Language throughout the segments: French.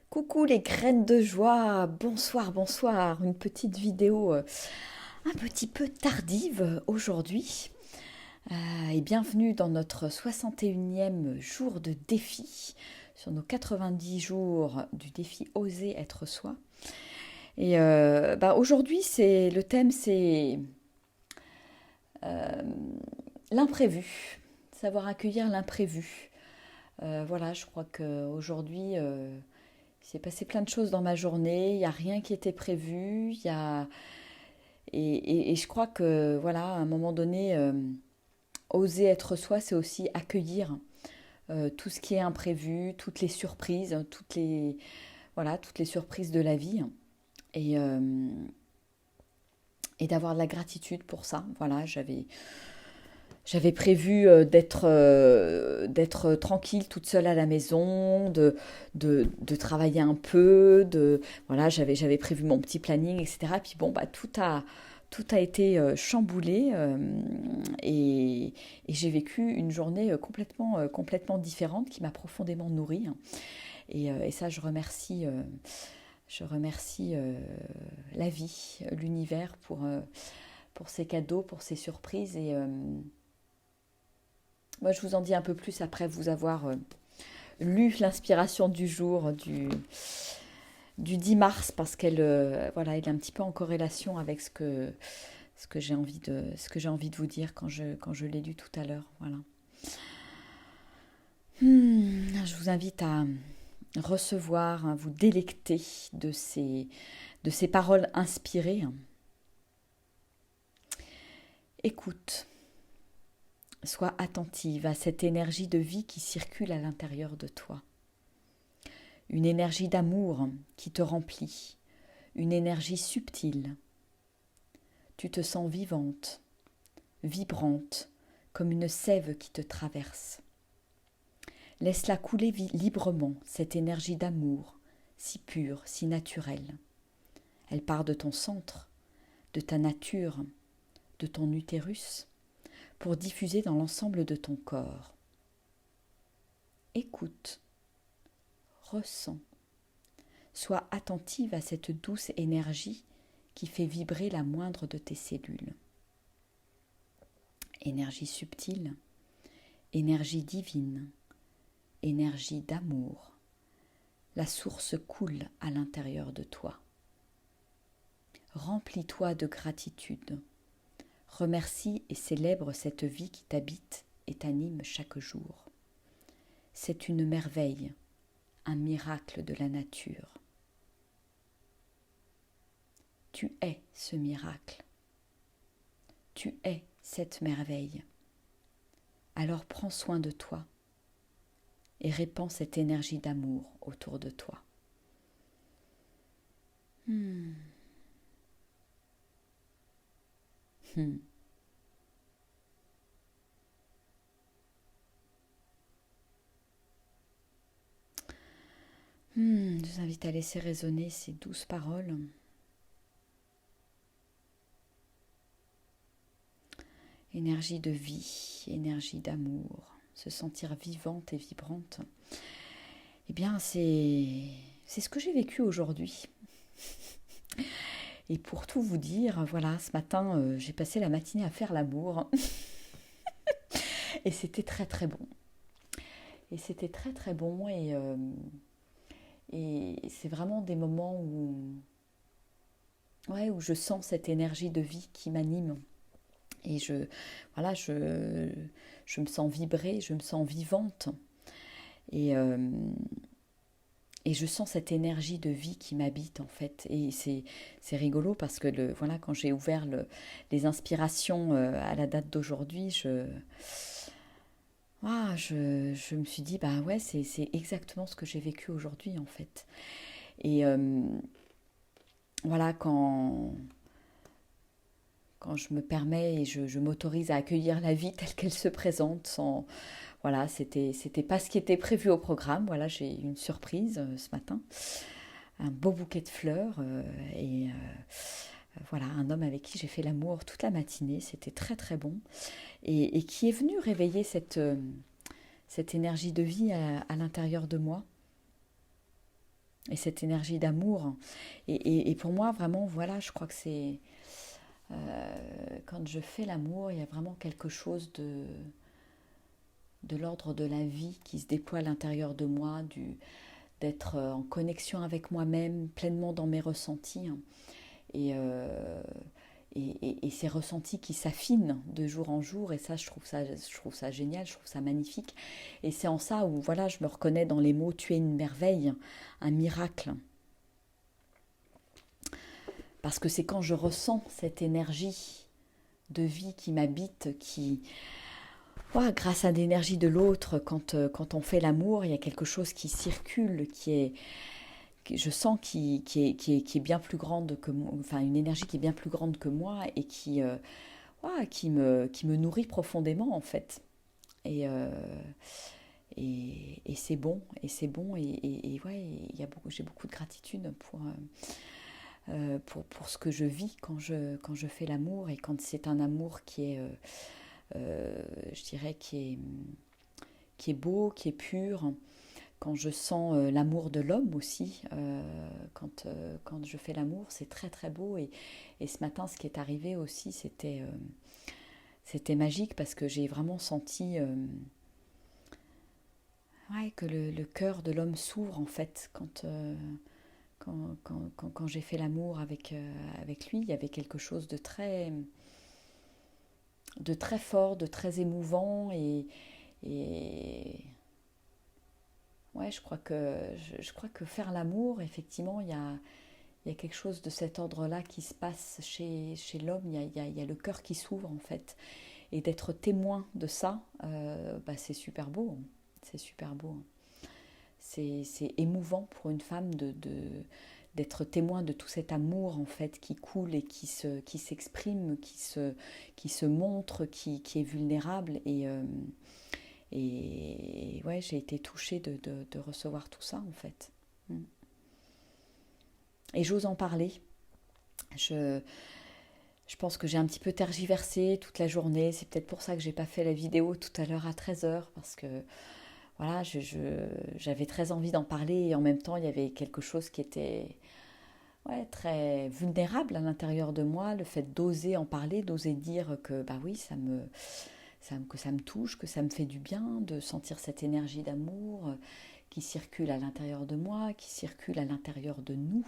Coucou les graines de joie, bonsoir, bonsoir. Une petite vidéo un petit peu tardive aujourd'hui. Et bienvenue dans notre 61e jour de défi sur nos 90 jours du défi Oser être soi. Et aujourd'hui, le thème, c'est euh, l'imprévu, savoir accueillir l'imprévu. Voilà, je crois qu'aujourd'hui, il s'est passé plein de choses dans ma journée, il n'y a rien qui était prévu, et je crois que voilà, à un moment donné, oser être soi, c'est aussi accueillir tout ce qui est imprévu, toutes les surprises, toutes les surprises de la vie, et, euh, et d'avoir de la gratitude pour ça. Voilà, j'avais prévu d'être tranquille toute seule à la maison, de travailler un peu, voilà, j'avais prévu mon petit planning, etc. Puis bon, bah, tout a été chamboulé et j'ai vécu une journée complètement différente qui m'a profondément nourrie. Et ça, je remercie la vie, l'univers pour ces cadeaux, pour ces surprises. Moi, je vous en dis un peu plus après vous avoir lu l'inspiration du jour du 10 mars parce qu'elle est un petit peu en corrélation avec ce que j'ai envie de vous dire quand je l'ai lu tout à l'heure. Voilà. Je vous invite à recevoir, à vous délecter de ces paroles inspirées. Écoute, sois attentive à cette énergie de vie qui circule à l'intérieur de toi. Une énergie d'amour qui te remplit, une énergie subtile. Tu te sens vivante, vibrante, comme une sève qui te traverse. Laisse-la couler librement, cette énergie d'amour, si pure, si naturelle. Elle part de ton centre, de ta nature, de ton utérus, pour diffuser dans l'ensemble de ton corps. Écoute, ressens, sois attentive à cette douce énergie qui fait vibrer la moindre de tes cellules. Énergie subtile, énergie divine, énergie d'amour. La source coule à l'intérieur de toi. Remplis-toi de gratitude. Remercie et célèbre cette vie qui t'habite et t'anime chaque jour. C'est une merveille, un miracle de la nature. Tu es ce miracle. Tu es cette merveille. Alors prends soin de toi et répands cette énergie d'amour autour de toi. Hmm. Hmm. Je vous invite à laisser résonner ces douces paroles. Énergie de vie, énergie d'amour, se sentir vivante et vibrante. Eh bien, c'est ce que j'ai vécu aujourd'hui. Et pour tout vous dire, voilà, ce matin, j'ai passé la matinée à faire l'amour. Et c'était très très bon. Et c'était très très bon. Et c'est vraiment des moments où je sens cette énergie de vie qui m'anime. Et voilà, je me sens vibrer, je me sens vivante. Et, euh, et je sens cette énergie de vie qui m'habite en fait. Et c'est rigolo parce que voilà, quand j'ai ouvert les inspirations à la date d'aujourd'hui, je me suis dit, bah ouais, c'est exactement ce que j'ai vécu aujourd'hui en fait. Et voilà, quand je me permets et je m'autorise à accueillir la vie telle qu'elle se présente sans, voilà, c'était pas ce qui était prévu au programme. Voilà, j'ai eu une surprise ce matin, un beau bouquet de fleurs voilà, un homme avec qui j'ai fait l'amour toute la matinée. C'était très très bon et qui est venu réveiller cette énergie de vie à l'intérieur de moi. et cette énergie d'amour. Et pour moi, vraiment, voilà, je crois que c'est... quand je fais l'amour, il y a vraiment quelque chose de l'ordre de la vie qui se déploie à l'intérieur de moi, d'être en connexion avec moi-même, pleinement dans mes ressentis. Hein. Et, euh, et ces ressentis qui s'affinent de jour en jour, et ça je trouve ça génial, je trouve ça magnifique. Et c'est en ça où voilà, je me reconnais dans les mots tu es une merveille, un miracle. Parce que c'est quand je ressens cette énergie de vie qui m'habite, qui, ouais, grâce à l'énergie de l'autre, quand on fait l'amour, il y a quelque chose qui circule, je sens qui est bien plus grande que moi, enfin une énergie qui est bien plus grande que moi et ouais, qui me nourrit profondément en fait. Et, euh, et c'est bon, et ouais, j'ai beaucoup de gratitude pour ce que je vis quand je fais l'amour et quand c'est un amour qui est, je dirais, qui est beau, qui est pur, quand je sens l'amour de l'homme aussi, quand je fais l'amour, c'est très très beau. Et ce matin, ce qui est arrivé aussi, c'était magique parce que j'ai vraiment senti ouais, que le cœur de l'homme s'ouvre en fait quand j'ai fait l'amour avec lui. Il y avait quelque chose de très fort, de très émouvant et ouais, je crois que faire l'amour, effectivement, il y a quelque chose de cet ordre-là qui se passe chez l'homme. Il y a le cœur qui s'ouvre en fait. Et d'être témoin de ça, bah, c'est super beau. Hein. C'est super beau. Hein. C'est émouvant pour une femme d'être témoin de tout cet amour en fait qui coule et qui s'exprime, qui se montre, qui est vulnérable. Et ouais, j'ai été touchée de recevoir tout ça en fait. Mm. Et j'ose en parler. Je, je pense que j'ai un petit peu tergiversé toute la journée. C'est peut-être pour ça que j'ai pas fait la vidéo tout à l'heure à 13 h parce que voilà, j'avais très envie d'en parler et en même temps il y avait quelque chose qui était ouais, très vulnérable à l'intérieur de moi, le fait d'oser en parler, d'oser dire que bah oui, que ça me touche, que ça me fait du bien de sentir cette énergie d'amour qui circule à l'intérieur de moi, qui circule à l'intérieur de nous,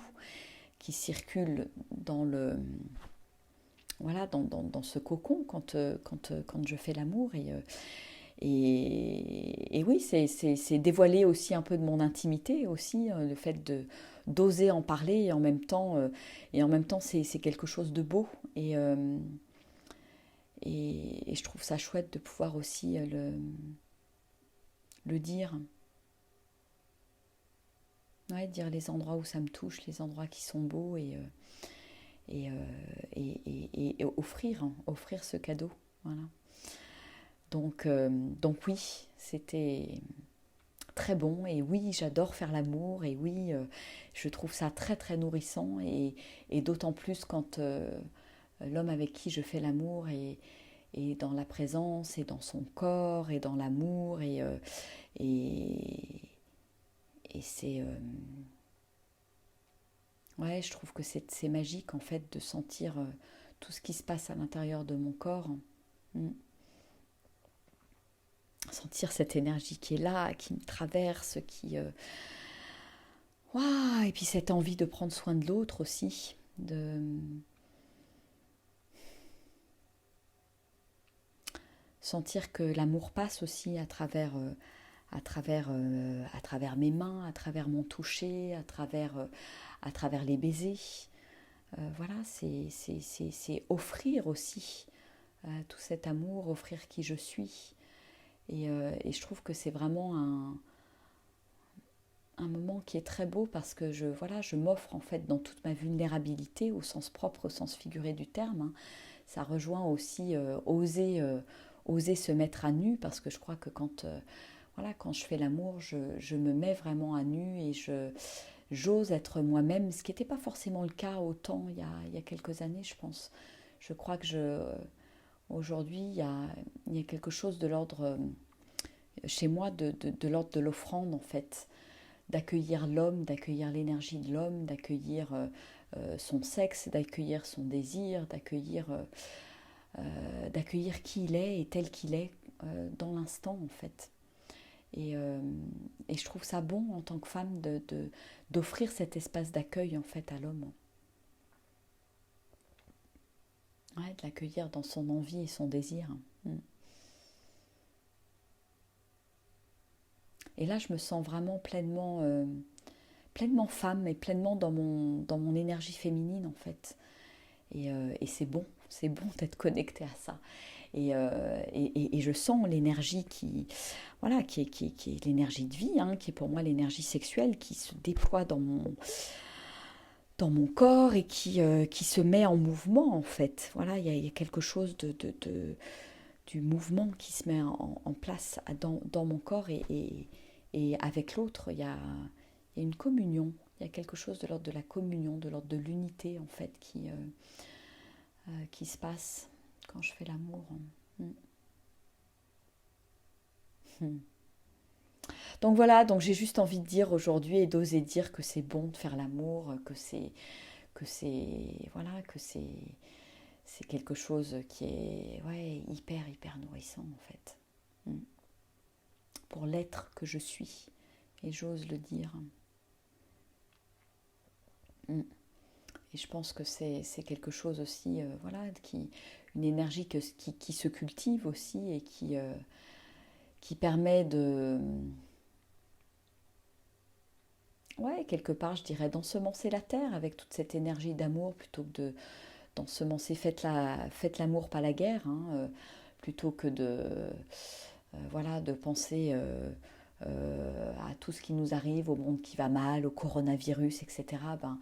qui circule dans le voilà dans ce cocon quand je fais l'amour et oui, c'est dévoiler aussi un peu de mon intimité aussi, le fait d'oser en parler et en même temps c'est quelque chose de beau et je trouve ça chouette de pouvoir aussi le dire. Ouais, dire les endroits où ça me touche, les endroits qui sont beaux et, euh, et offrir, hein, offrir ce cadeau. Voilà. Donc oui, c'était très bon et oui, j'adore faire l'amour et oui, je trouve ça très très nourrissant et d'autant plus quand l'homme avec qui je fais l'amour est dans la présence et dans son corps et dans l'amour et, et c'est... ouais, je trouve que c'est magique en fait de sentir tout ce qui se passe à l'intérieur de mon corps. Mm. Sentir cette énergie qui est là, qui me traverse, Waouh, et puis cette envie de prendre soin de l'autre aussi, de sentir que l'amour passe aussi à travers mes mains, à travers mon toucher, à travers les baisers. Voilà, c'est offrir aussi tout cet amour, offrir qui je suis. Et je trouve que c'est vraiment un moment qui est très beau parce que voilà, je m'offre en fait dans toute ma vulnérabilité, au sens propre, au sens figuré du terme. Hein. Ça rejoint aussi oser se mettre à nu parce que je crois que voilà, quand je fais l'amour, je me mets vraiment à nu et j'ose être moi-même, ce qui n'était pas forcément le cas autant il y a quelques années, je pense. Je crois que aujourd'hui, il y a quelque chose de l'ordre chez moi de l'ordre de l'offrande en fait d'accueillir l'homme, d'accueillir l'énergie de l'homme, d'accueillir son sexe, d'accueillir son désir, d'accueillir qui il est et tel qu'il est dans l'instant en fait. Et je trouve ça bon en tant que femme d'offrir cet espace d'accueil en fait à l'homme. Ouais, de l'accueillir dans son envie et son désir. Mm. Et là, je me sens vraiment pleinement femme et pleinement dans mon énergie féminine en fait. Et c'est bon d'être connectée à ça. Et je sens l'énergie voilà, qui est l'énergie de vie, hein, qui est pour moi l'énergie sexuelle qui se déploie dans mon corps et qui se met en mouvement en fait. Voilà, il y a quelque chose du mouvement qui se met en place dans mon corps et avec l'autre, il y a une communion. Il y a quelque chose de l'ordre de la communion, de l'ordre de l'unité en fait qui se passe quand je fais l'amour. Mm. Mm. Donc voilà, donc j'ai juste envie de dire aujourd'hui et d'oser dire que c'est bon de faire l'amour, que c'est quelque chose qui est ouais, hyper nourrissant en fait. Mm. Pour l'être que je suis et j'ose le dire. Mm. Et je pense que c'est quelque chose aussi, voilà, une énergie qui se cultive aussi et qui permet ouais, quelque part, je dirais, d'ensemencer la terre avec toute cette énergie d'amour plutôt que d'ensemencer faites l'amour, pas la guerre, hein, plutôt que voilà, de penser à tout ce qui nous arrive, au monde qui va mal, au coronavirus, etc. Ben,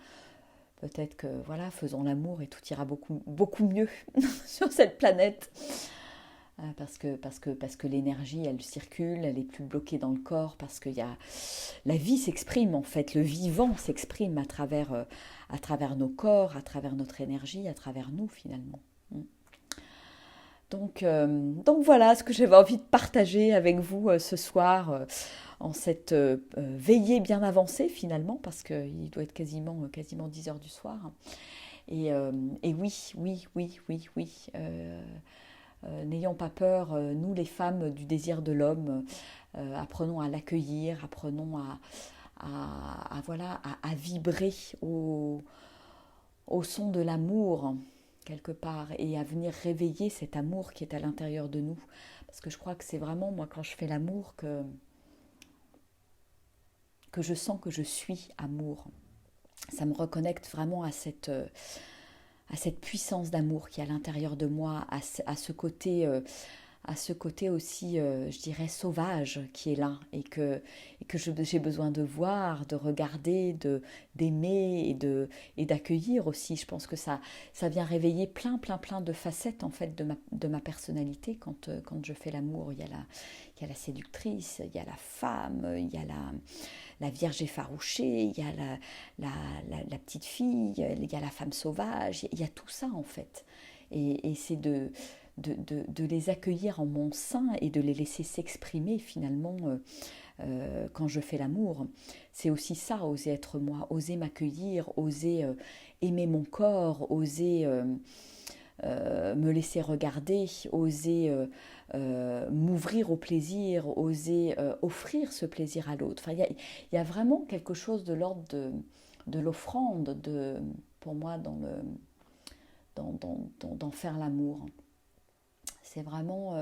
peut-être que voilà, faisons l'amour et tout ira beaucoup mieux sur cette planète. Parce que l'énergie, elle circule, elle est plus bloquée dans le corps, parce que la vie s'exprime en fait, le vivant s'exprime à travers nos corps, à travers notre énergie, à travers nous finalement. Donc voilà ce que j'avais envie de partager avec vous ce soir en cette veillée bien avancée finalement, parce qu'il doit être quasiment 10 heures du soir. Et oui. N'ayons pas peur, nous les femmes du désir de l'homme, apprenons à l'accueillir, apprenons voilà, à vibrer au son de l'amour, quelque part, et à venir réveiller cet amour qui est à l'intérieur de nous. Parce que je crois que c'est vraiment, moi, quand je fais l'amour, que je sens que je suis amour. Ça me reconnecte vraiment à cette puissance d'amour qui est à l'intérieur de moi, à ce côté aussi, je dirais, sauvage qui est là et que j'ai besoin de voir, de regarder, d'aimer et d'accueillir aussi. Je pense que ça vient réveiller plein de facettes en fait de ma personnalité quand je fais l'amour. Il y a la séductrice, il y a la femme, il y a la vierge effarouchée, il y a la petite fille, il y a la femme sauvage, il y a tout ça en fait. Et c'est de les accueillir en mon sein et de les laisser s'exprimer finalement quand je fais l'amour. C'est aussi ça, oser être moi, oser m'accueillir, oser aimer mon corps, oser me laisser regarder, oser m'ouvrir au plaisir, oser offrir ce plaisir à l'autre. Enfin, il y a vraiment quelque chose de l'ordre de l'offrande pour moi dans faire l'amour. C'est vraiment,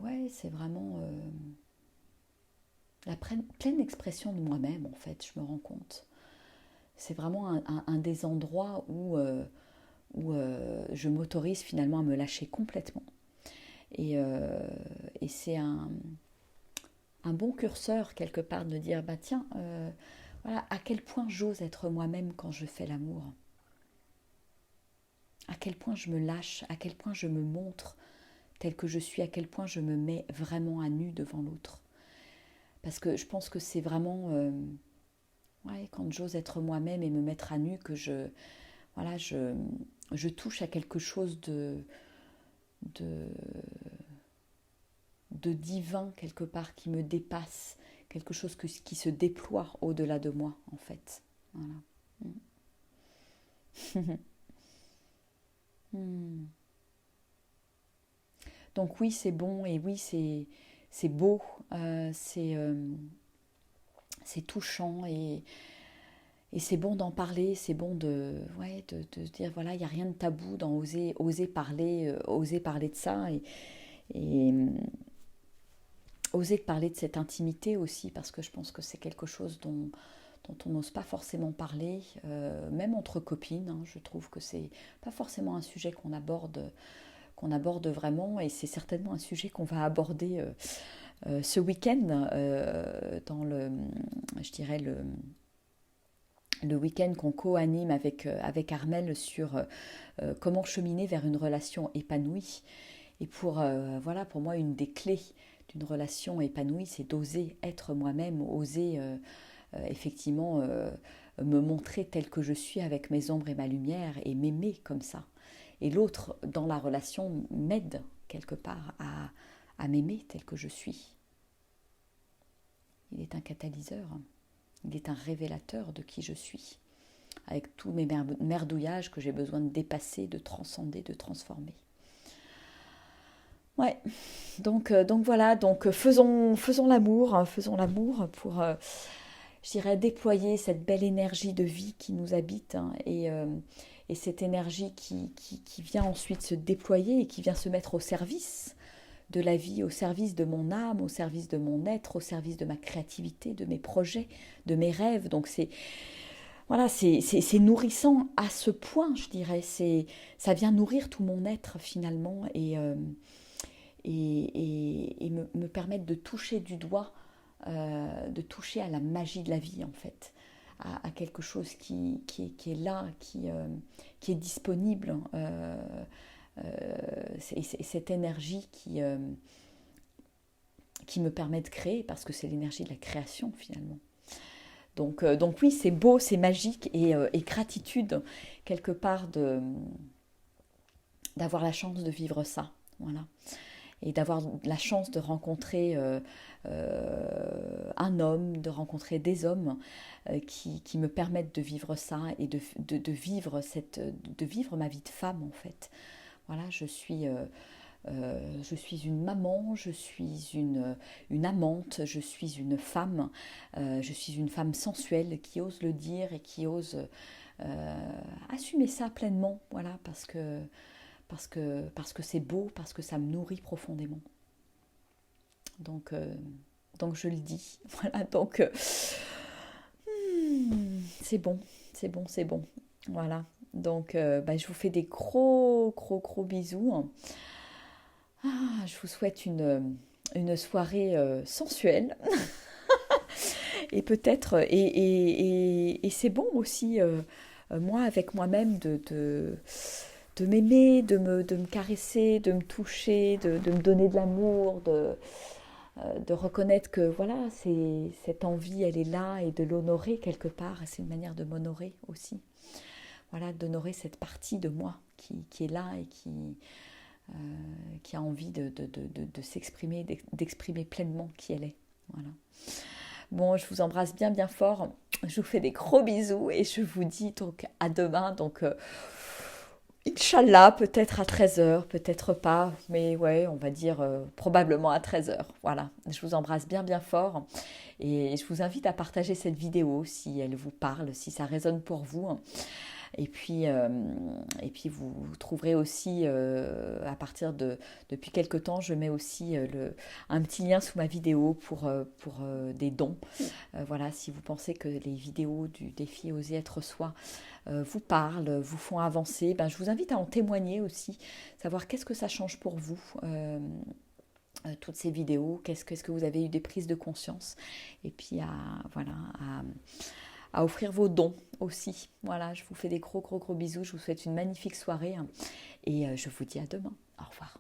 ouais, c'est vraiment la pleine expression de moi-même en fait, je me rends compte. C'est vraiment un des endroits où je m'autorise finalement à me lâcher complètement. Et c'est un bon curseur quelque part de me dire, bah tiens, voilà, à quel point j'ose être moi-même quand je fais l'amour. À quel point je me lâche, à quel point je me montre tel que je suis, à quel point je me mets vraiment à nu devant l'autre. Parce que je pense que c'est vraiment, ouais, quand j'ose être moi-même et me mettre à nu que voilà, je touche à quelque chose de divin quelque part qui me dépasse, quelque chose qui se déploie au-delà de moi, en fait. Voilà. Hmm. Donc oui, c'est bon et oui, c'est beau, c'est touchant et c'est bon d'en parler, c'est bon ouais, de se dire, voilà, il n'y a rien de tabou dans oser parler de ça et oser parler de cette intimité aussi, parce que je pense que c'est quelque chose dont on n'ose pas forcément parler, même entre copines, hein. Je trouve que c'est pas forcément un sujet qu'on aborde vraiment, et c'est certainement un sujet qu'on va aborder ce week-end dans je dirais le week-end qu'on co-anime avec Armel sur comment cheminer vers une relation épanouie. Et voilà, pour moi, une des clés d'une relation épanouie, c'est d'oser être moi-même, oser effectivement me montrer tel que je suis avec mes ombres et ma lumière et m'aimer comme ça. Et l'autre, dans la relation, m'aide quelque part à m'aimer tel que je suis. Il est un catalyseur, il est un révélateur de qui je suis, avec tous mes merdouillages que j'ai besoin de dépasser, de transcender, de transformer. Ouais, donc voilà, donc faisons l'amour, hein, faisons l'amour pour, je dirais, déployer cette belle énergie de vie qui nous habite, hein, et cette énergie qui vient ensuite se déployer et qui vient se mettre au service de la vie, au service de mon âme, au service de mon être, au service de ma créativité, de mes projets, de mes rêves. Donc voilà, c'est nourrissant à ce point, je dirais. Ça vient nourrir tout mon être finalement et me permettre de toucher du doigt, de toucher à la magie de la vie en fait, à quelque chose qui est là, qui est disponible. C'est cette énergie qui me permet de créer, parce que c'est l'énergie de la création finalement. Donc oui, c'est beau, c'est magique, et gratitude quelque part d'avoir la chance de vivre ça. Voilà. Et d'avoir la chance de rencontrer un homme, de rencontrer des hommes qui me permettent de vivre ça et de vivre ma vie de femme en fait. Voilà, je suis une maman, je suis une amante, je suis une femme, je suis une femme sensuelle qui ose le dire et qui ose assumer ça pleinement, voilà, parce que c'est beau, parce que ça me nourrit profondément. Donc je le dis, voilà, donc c'est bon, c'est bon, c'est bon, voilà. Donc je vous fais des gros, gros, gros bisous. Je vous souhaite une soirée sensuelle et peut-être et c'est bon aussi moi avec moi-même de m'aimer, de me caresser, de me toucher, de me donner de l'amour, de reconnaître que voilà, cette envie elle est là, et de l'honorer quelque part. C'est une manière de m'honorer aussi, voilà, d'honorer cette partie de moi qui est là et qui a envie de s'exprimer, d'exprimer pleinement qui elle est. Voilà. Bon, je vous embrasse bien bien fort, je vous fais des gros bisous et je vous dis donc à demain, donc Inch'Allah, peut-être à 13h, peut-être pas, mais ouais, on va dire probablement à 13h. Voilà, je vous embrasse bien bien fort et je vous invite à partager cette vidéo si elle vous parle, si ça résonne pour vous. Et puis vous trouverez aussi, depuis quelque temps, je mets aussi un petit lien sous ma vidéo pour des dons. Voilà, si vous pensez que les vidéos du défi Oser être soi vous parlent, vous font avancer, je vous invite à en témoigner aussi, savoir qu'est-ce que ça change pour vous. Toutes ces vidéos, qu'est-ce que vous avez eu des prises de conscience, et puis à offrir vos dons aussi. Voilà, je vous fais des gros gros gros bisous, je vous souhaite une magnifique soirée et je vous dis à demain. Au revoir.